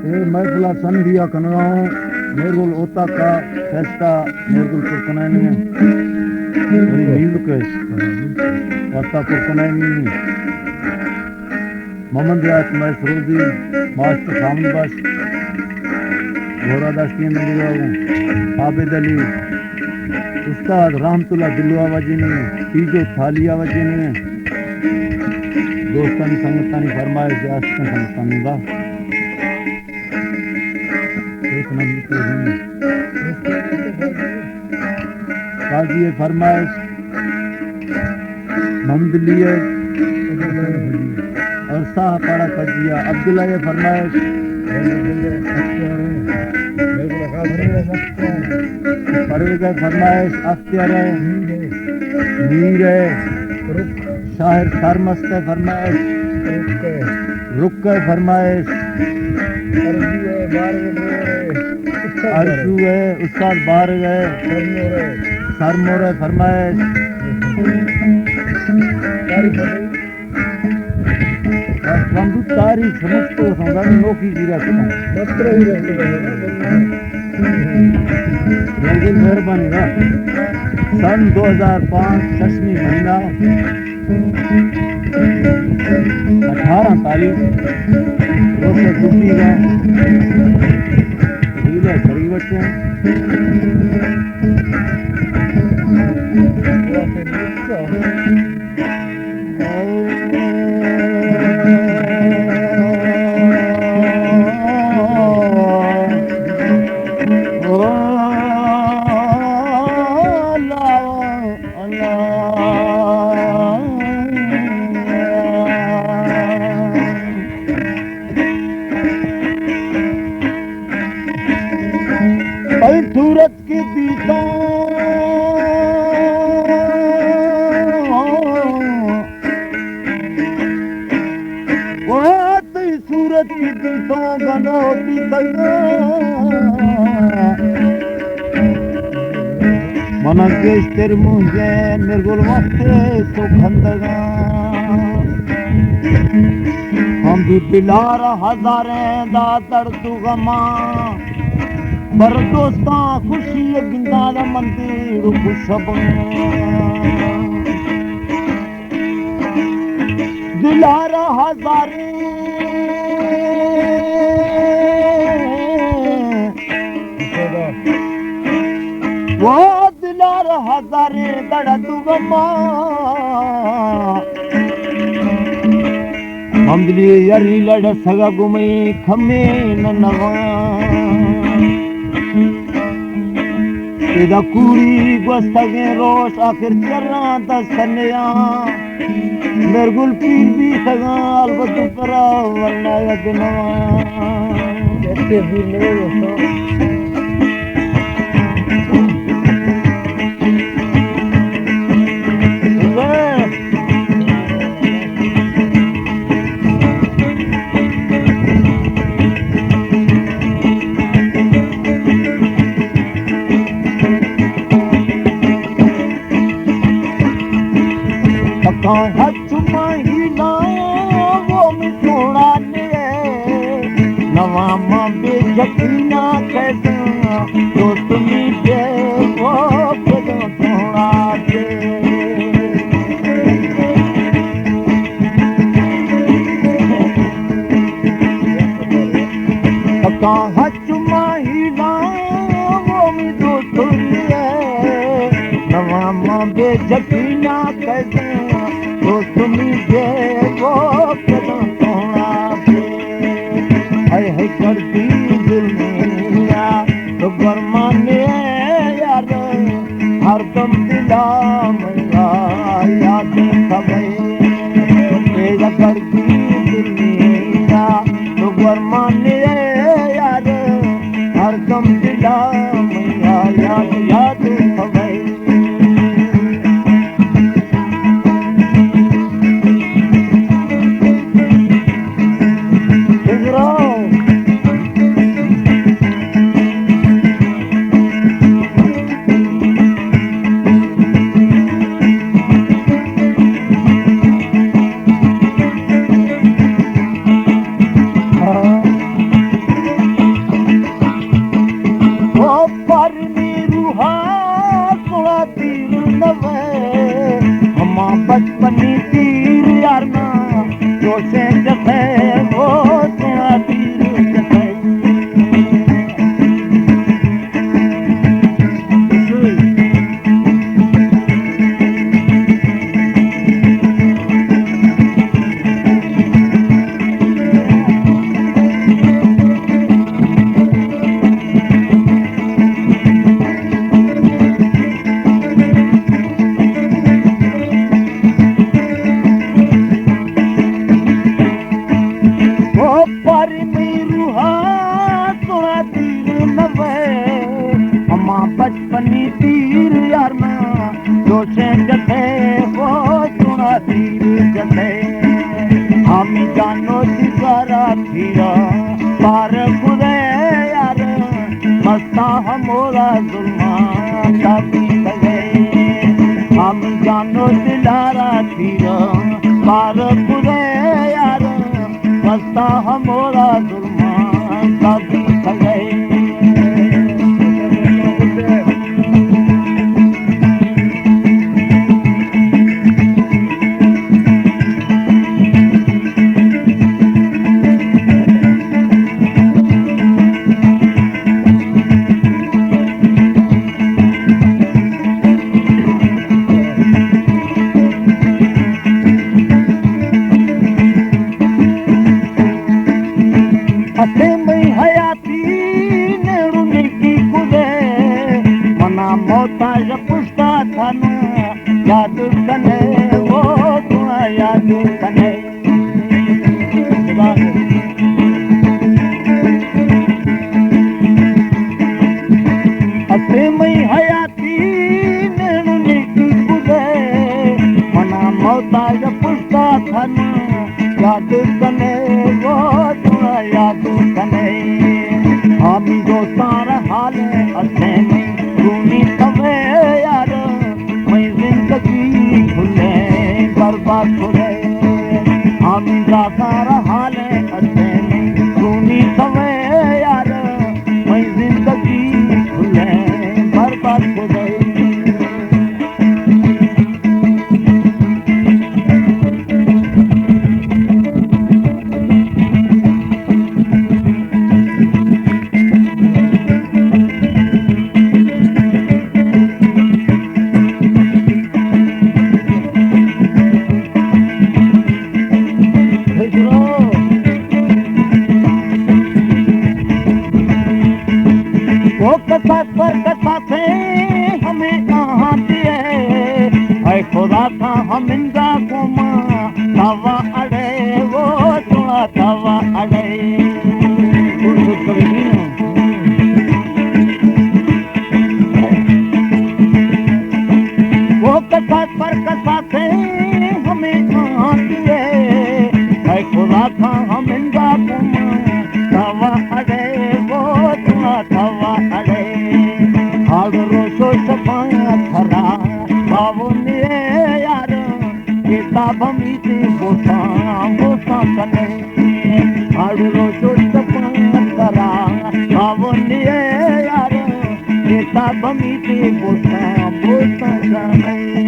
ये महफिला संधिया कनगांव मेरगुल ओता का फेस्टा मेरगुल पुरकनानी है मेरी नींद केस ओता पुरकनानी मोहम्मद रात मैसरूदी मास्टर खामन बस घोड़ा दास्ती नंदीगाऊ आबिद अली उस्ताद रहमतुल्लाह दिलवा वजीनी तीजो थालिया वजीनी दोस्तानी संगतानी फरमाइश आस्तान संगतानी दा एक नंबर काजी फरमाइश मोहम्मद और साह पाड़ा कजिया अब्दुल्ला ये फरमाइश परवेज़ फरमाइश अख्तियार है मीर है शाहिर सरमस्त है फरमाइश रुक है फरमाइश अर्जू है उस्ताद बारग है सरमोर है फरमाइश बंधु तारी समझते होगा नौकी जीरा लेकिन मेहरबानी ना सन 2005 6वीं महीना 18 तारीख रोज़ गुप्ती का ढीले करीबत से सूरत की दीदा सूरत की दीदा गनोटी मन केश तेरे मुझे निर्गुल वक्त तो खंदगा हम भी बिलार हजारे दा तड़तू गमा पर दोस्ता खुशी गिंदा दा मंदिर खुशब दिलार हजारे वो दिलार हजारे दड़ा तू गमा हम दिली यरी लड़ सगा गुमे खमे न नवा इदा कूरी गोस्तगे रोश आखिर चर्रा दस्तनिया मेरगुल पीर भी सगा अलबत परा वरना यदना कैसे भी मेरे दोस्तों हथ महिला वो मिथोड़ा ने नवा मां बेजकीना कैसा तो तुम्हें दे वो थोड़ा दे हथ महिला वो मिथोड़ा नवा मां बेजकीना कैसा तो तुम्हें दे वो कदम सोना दे है करती दुनिया तो बरमाने यार हर दम दिला मंगा याद सबे तेरा करती दुनिया तो बरमाने यार हर दम दिला मंगा याद सबे रूहा तोड़ा तीर नवे अम्मा बचपनी तीर यार ना जोशे जथे वो तोड़ा तीर जथे हम जानो दिगारा थीरा पार खुदे यार मस्ता हमोरा जुल्मा काफी सगे हम जानो दिलारा थीरा पार खुदे यार मस्ता हमोरा जुल्मा काफी सगे मोहताज पुछता था न याद कने वो तुआ याद कने असे मई हयाती नेनुनी की गुज़े मना मोहताज पुछता था न याद कने वो तुआ याद कने हामी जो सारा हाल असे सुनी तवे यार मैं जिंदगी खुले बर्बाद खुले हम सारा हाल अच्छे सुनी तवे यार मैं जिंदगी खुले बर्बाद खुले कथा से हमें कहाँ दिए है खुदा था हम इंदा गुमा तवा अड़े वो थोड़ा तवा अड़े वो कथा से हमें कहाँ दिए है खुदा था हम इंदा गुमा तवा अड़े वो थोड़ा तवा अड़े रोशो सफाया थरा बाबू ने यार किताब मीठी बोसा बोसा कने रोशो सफाया थरा बाबू ने यार किताब मीठी बोसा बोसा कने